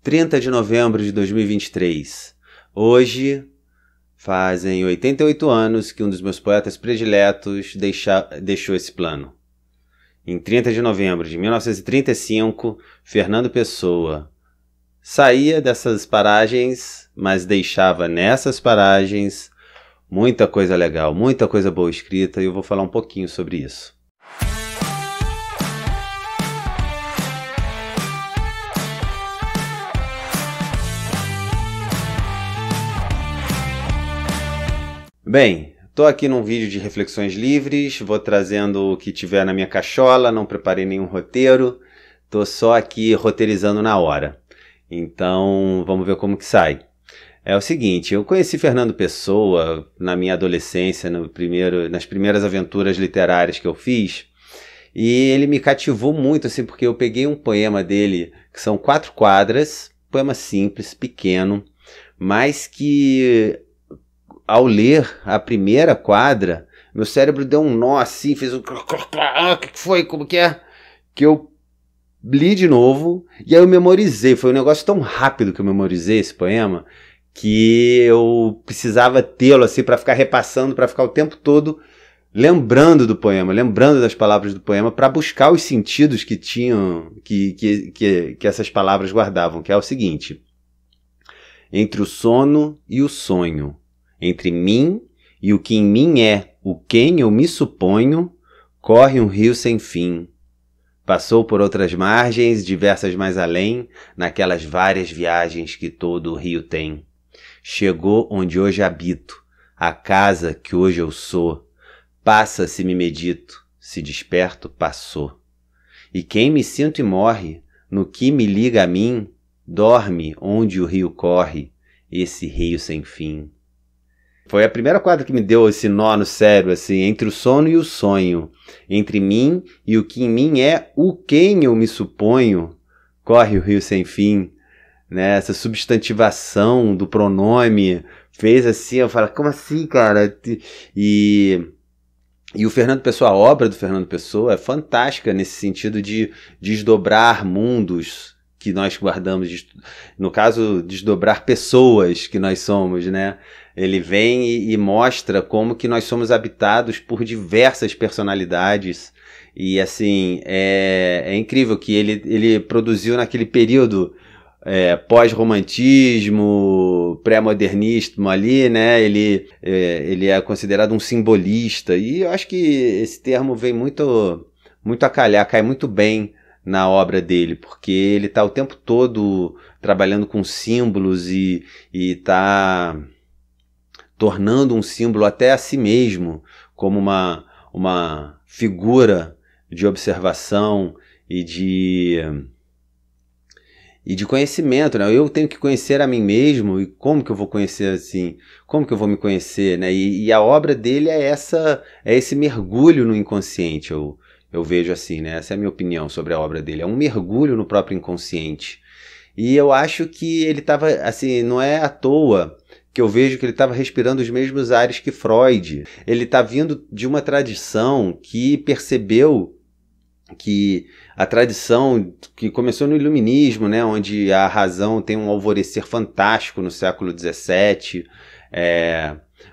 30 de novembro de 2023. Hoje fazem 88 anos que um dos meus poetas prediletos deixou esse plano. Em 30 de novembro de 1935, Fernando Pessoa saía dessas paragens, mas deixava nessas paragens muita coisa legal, muita coisa boa escrita, e eu vou falar um pouquinho sobre isso. Bem, estou aqui num vídeo de reflexões livres, vou trazendo o que tiver na minha cachola, não preparei nenhum roteiro, estou só aqui roteirizando na hora. Então, vamos ver como que sai. É o seguinte, eu conheci Fernando Pessoa na minha adolescência, nas primeiras aventuras literárias que eu fiz, e ele me cativou muito, assim, porque eu peguei um poema dele, que são 4 quadras, poema simples, pequeno, mas que ao ler a primeira quadra, meu cérebro deu um nó assim, fez um... O que foi? Como que é? Que eu li de novo, e aí eu memorizei. Foi um negócio tão rápido que eu memorizei esse poema, que eu precisava tê-lo assim para ficar repassando, para ficar o tempo todo lembrando do poema, lembrando das palavras do poema, para buscar os sentidos que tinham, que essas palavras guardavam, que é o seguinte: entre o sono e o sonho, entre mim e o que em mim é, o quem eu me suponho, corre um rio sem fim. Passou por outras margens, diversas mais além, naquelas várias viagens que todo o rio tem. Chegou onde hoje habito, a casa que hoje eu sou. Passa se me medito, se desperto, passou. E quem me sinto e morre, no que me liga a mim, dorme onde o rio corre, esse rio sem fim. Foi a primeira quadra que me deu esse nó no cérebro, assim, entre o sono e o sonho, entre mim e o que em mim é, o quem eu me suponho, corre o rio sem fim, né? Essa substantivação do pronome fez assim, eu falo, como assim, cara? E o Fernando Pessoa, a obra do Fernando Pessoa é fantástica nesse sentido de desdobrar mundos que nós guardamos, no caso, desdobrar pessoas que nós somos, né? Ele vem e mostra como que nós somos habitados por diversas personalidades, e assim, é incrível que ele produziu naquele período pós-romantismo, pré-modernismo ali, né? Ele é considerado um simbolista, e eu acho que esse termo vem muito a calhar, cai muito bem na obra dele, porque ele está o tempo todo trabalhando com símbolos e está tornando um símbolo até a si mesmo como uma figura de observação e de conhecimento, né? Eu tenho que conhecer a mim mesmo, e como que eu vou conhecer assim? Como que eu vou me conhecer, né? E a obra dele é esse mergulho no inconsciente, eu vejo assim, né? Essa é a minha opinião sobre a obra dele. É um mergulho no próprio inconsciente. E eu acho que ele estava, assim, não é à toa que eu vejo que ele estava respirando os mesmos ares que Freud. Ele está vindo de uma tradição que percebeu que a tradição que começou no Iluminismo, né, onde a razão tem um alvorecer fantástico no século XVII,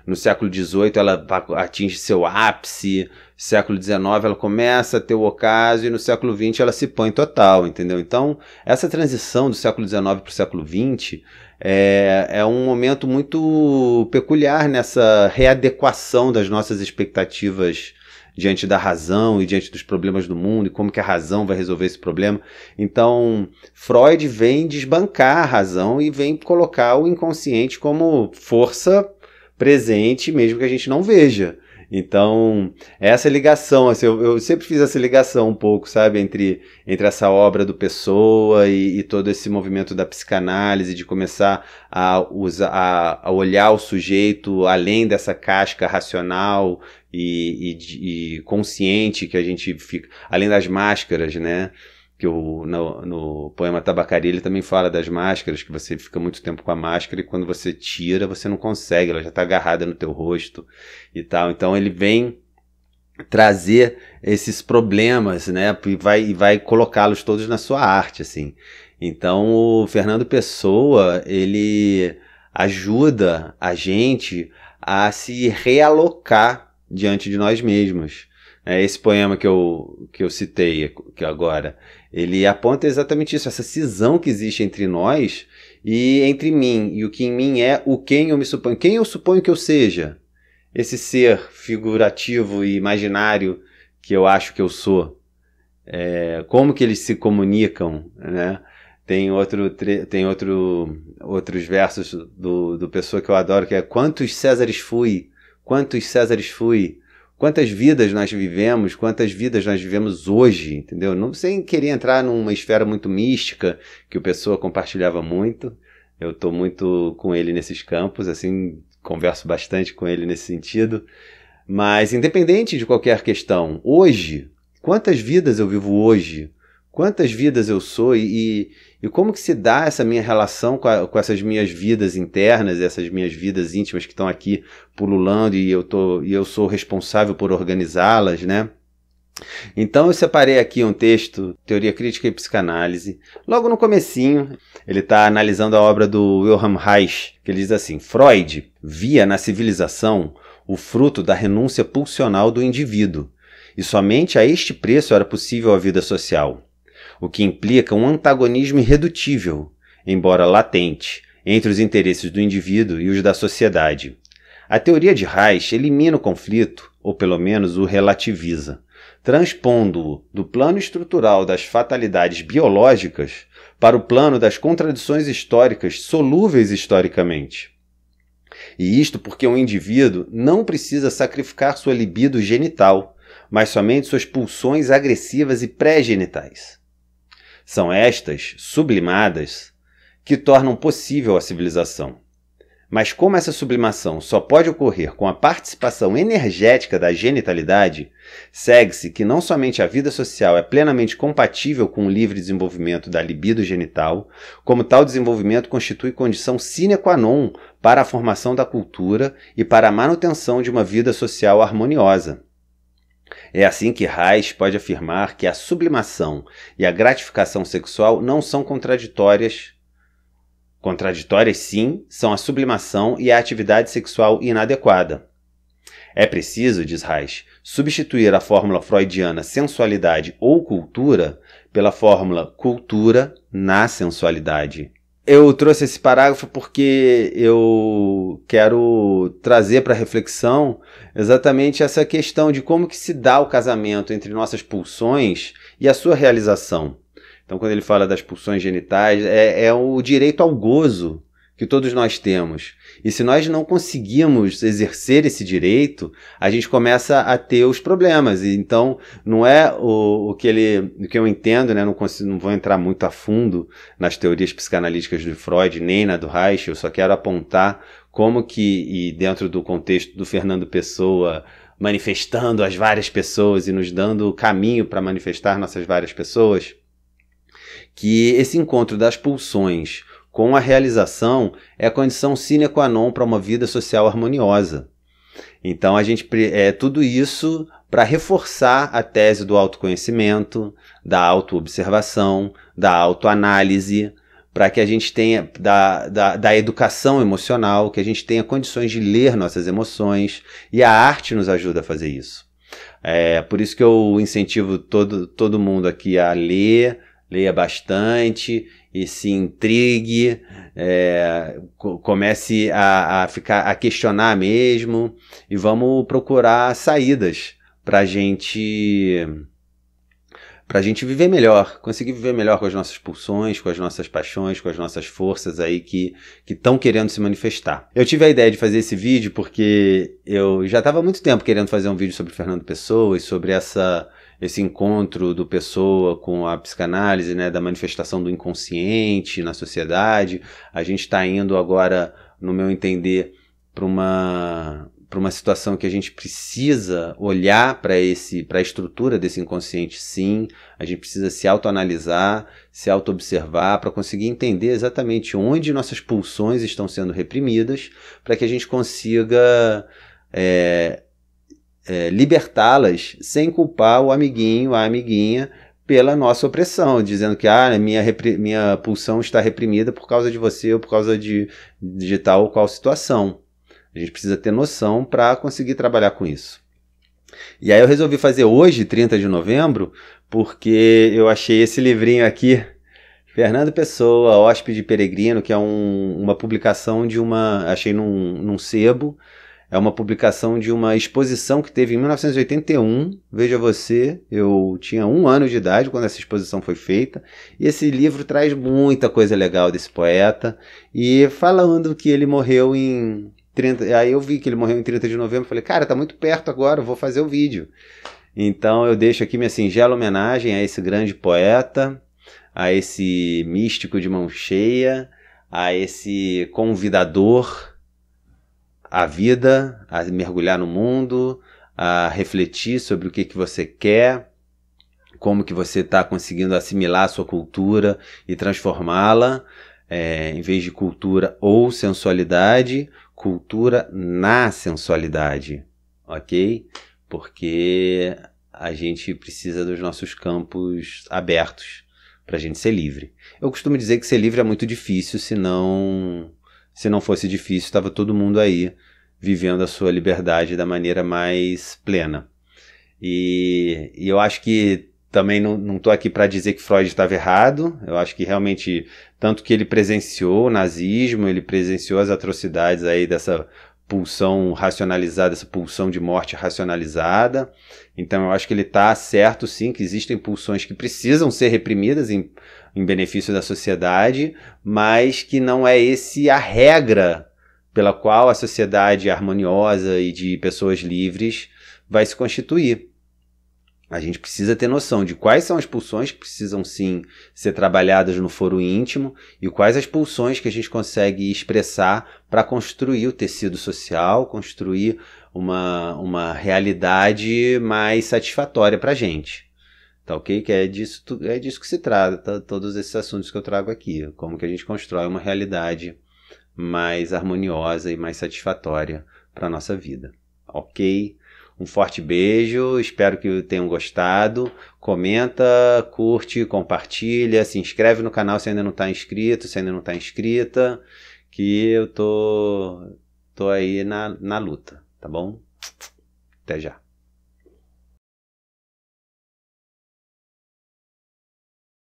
no século XVIII ela atinge seu ápice, século XIX ela começa a ter o ocaso, e no século XX ela se põe total, entendeu? Então, essa transição do século XIX para o século XX é um momento muito peculiar nessa readequação das nossas expectativas diante da razão e diante dos problemas do mundo, e como que a razão vai resolver esse problema. Então, Freud vem desbancar a razão e vem colocar o inconsciente como força presente, mesmo que a gente não veja. Então, essa ligação, assim, eu sempre fiz essa ligação um pouco, sabe, entre essa obra do Pessoa e todo esse movimento da psicanálise, de começar a olhar o sujeito além dessa casca racional e consciente que a gente fica, além das máscaras, né? Que no poema Tabacaria ele também fala das máscaras, que você fica muito tempo com a máscara e quando você tira você não consegue, ela já está agarrada no teu rosto e tal. Então ele vem trazer esses problemas, né, e vai colocá-los todos na sua arte, assim. Então o Fernando Pessoa, ele ajuda a gente a se realocar diante de nós mesmos. Esse poema que eu citei que agora, ele aponta exatamente isso, essa cisão que existe entre nós e entre mim, e o que em mim é o quem eu me suponho, quem eu suponho que eu seja, esse ser figurativo e imaginário que eu acho que eu sou. Como que eles se comunicam, né? Tem outros versos do Pessoa que eu adoro, que é: quantos Césares fui, quantos Césares fui, quantas vidas nós vivemos, quantas vidas nós vivemos hoje, entendeu? Não sem querer entrar numa esfera muito mística, que o Pessoa compartilhava muito. Eu estou muito com ele nesses campos, assim, converso bastante com ele nesse sentido. Mas independente de qualquer questão, hoje, quantas vidas eu vivo hoje? Quantas vidas eu sou e como que se dá essa minha relação com essas minhas vidas internas, essas minhas vidas íntimas que estão aqui pululando e eu sou responsável por organizá-las, né? Então eu separei aqui um texto, Teoria Crítica e Psicanálise. Logo no comecinho, ele está analisando a obra do Wilhelm Reich, que ele diz assim: Freud via na civilização o fruto da renúncia pulsional do indivíduo, e somente a este preço era possível a vida social, o que implica um antagonismo irredutível, embora latente, entre os interesses do indivíduo e os da sociedade. A teoria de Reich elimina o conflito, ou pelo menos o relativiza, transpondo-o do plano estrutural das fatalidades biológicas para o plano das contradições históricas solúveis historicamente. E isto porque um indivíduo não precisa sacrificar sua libido genital, mas somente suas pulsões agressivas e pré-genitais. São estas, sublimadas, que tornam possível a civilização. Mas como essa sublimação só pode ocorrer com a participação energética da genitalidade, segue-se que não somente a vida social é plenamente compatível com o livre desenvolvimento da libido genital, como tal desenvolvimento constitui condição sine qua non para a formação da cultura e para a manutenção de uma vida social harmoniosa. É assim que Reich pode afirmar que a sublimação e a gratificação sexual não são contraditórias. Contraditórias, sim, são a sublimação e a atividade sexual inadequada. É preciso, diz Reich, substituir a fórmula freudiana sensualidade ou cultura pela fórmula cultura na sensualidade. Eu trouxe esse parágrafo porque eu quero trazer para reflexão exatamente essa questão de como que se dá o casamento entre nossas pulsões e a sua realização. Então, quando ele fala das pulsões genitais, é o direito ao gozo que todos nós temos. E se nós não conseguimos exercer esse direito, a gente começa a ter os problemas. E então, não é o que eu entendo, né? Não vou entrar muito a fundo nas teorias psicanalíticas do Freud, nem na do Reich, eu só quero apontar como que, e dentro do contexto do Fernando Pessoa, manifestando as várias pessoas e nos dando o caminho para manifestar nossas várias pessoas, que esse encontro das pulsões com a realização é a condição sine qua non para uma vida social harmoniosa. Então, tudo isso para reforçar a tese do autoconhecimento, da autoobservação, da autoanálise, para que a gente tenha, da educação emocional, que a gente tenha condições de ler nossas emoções, e a arte nos ajuda a fazer isso. Por isso que eu incentivo todo mundo aqui a ler, leia bastante e se intrigue, comece a questionar mesmo e vamos procurar saídas para a gente viver melhor, conseguir viver melhor com as nossas pulsões, com as nossas paixões, com as nossas forças aí que estão querendo se manifestar. Eu tive a ideia de fazer esse vídeo porque eu já estava há muito tempo querendo fazer um vídeo sobre Fernando Pessoa e sobre esse encontro do Pessoa com a psicanálise, né, da manifestação do inconsciente na sociedade. A gente está indo agora, no meu entender, para uma situação que a gente precisa olhar para a estrutura desse inconsciente, sim. A gente precisa se autoanalisar, se autoobservar para conseguir entender exatamente onde nossas pulsões estão sendo reprimidas, para que a gente consiga libertá-las sem culpar o amiguinho, a amiguinha, pela nossa opressão, dizendo que minha pulsão está reprimida por causa de você ou por causa de tal ou qual situação. A gente precisa ter noção para conseguir trabalhar com isso. E aí eu resolvi fazer hoje, 30 de novembro, porque eu achei esse livrinho aqui, Fernando Pessoa, Hóspede Peregrino, que é uma publicação de achei num sebo. É uma publicação de uma exposição que teve em 1981. Veja você, eu tinha 1 ano de idade quando essa exposição foi feita. E esse livro traz muita coisa legal desse poeta. E falando que ele morreu em 30... Aí eu vi que ele morreu em 30 de novembro. Falei, cara, tá muito perto agora, eu vou fazer o vídeo. Então eu deixo aqui minha singela homenagem a esse grande poeta, a esse místico de mão cheia, a esse convidador a vida, a mergulhar no mundo, a refletir sobre o que você quer, como que você está conseguindo assimilar a sua cultura e transformá-la, em vez de cultura ou sensualidade, cultura na sensualidade, ok? Porque a gente precisa dos nossos campos abertos para a gente ser livre. Eu costumo dizer que ser livre é muito difícil, se não fosse difícil, estava todo mundo aí vivendo a sua liberdade da maneira mais plena. E eu acho que também não estou aqui para dizer que Freud estava errado. Eu acho que realmente, tanto que ele presenciou o nazismo, ele presenciou as atrocidades aí dessa pulsão racionalizada, essa pulsão de morte racionalizada. Então eu acho que ele está certo sim, que existem pulsões que precisam ser reprimidas em benefício da sociedade, mas que não é esse a regra pela qual a sociedade harmoniosa e de pessoas livres vai se constituir. A gente precisa ter noção de quais são as pulsões que precisam sim ser trabalhadas no foro íntimo e quais as pulsões que a gente consegue expressar para construir o tecido social, construir uma realidade mais satisfatória para a gente. Tá ok? Que é disso que se trata, todos esses assuntos que eu trago aqui. Como que a gente constrói uma realidade mais harmoniosa e mais satisfatória para a nossa vida. Ok? Um forte beijo, espero que tenham gostado. Comenta, curte, compartilha, se inscreve no canal se ainda não está inscrito, se ainda não está inscrita, que eu tô aí na luta, tá bom? Até já.